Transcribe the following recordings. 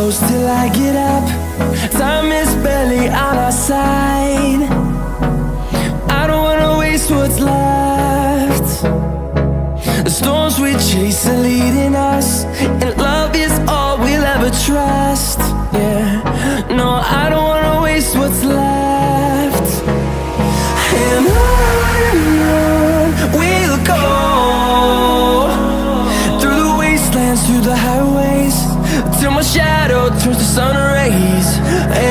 close till I get up. Time is barely on our side. I don't wanna waste what's left. The storms we chase are leading us, and love is all we'll ever trust. Yeah, no, I don't wanna waste what's left. And on we'll go, through the wastelands, through the highways, till my shadow turns to sun rays.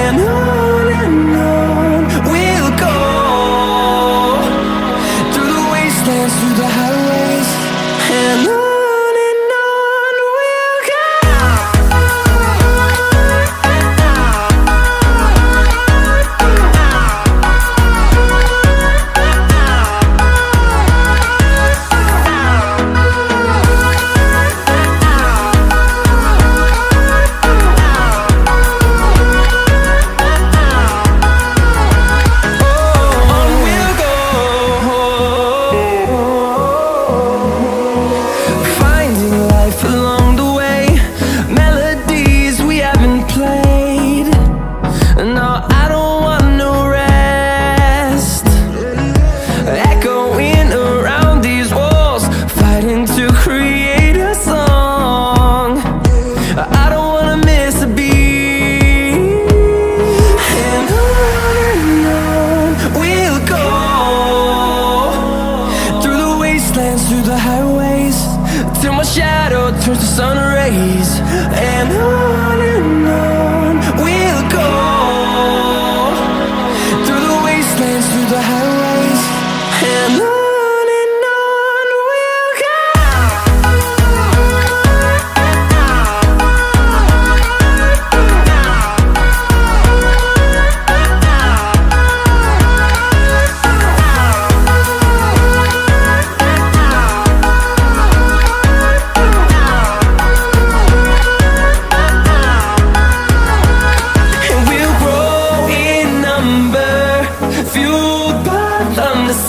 And on we'll go, through the wastelands, through the highways, and on we'll go. Through the highways, till my shadow turns to sun rays. And on we'll go, through the wastelands, through the highways, and on we'll go.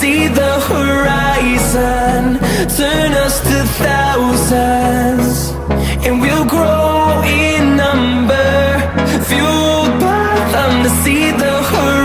See the horizon turn us to thousands, and we'll grow in number, fueled by them to see the horizon.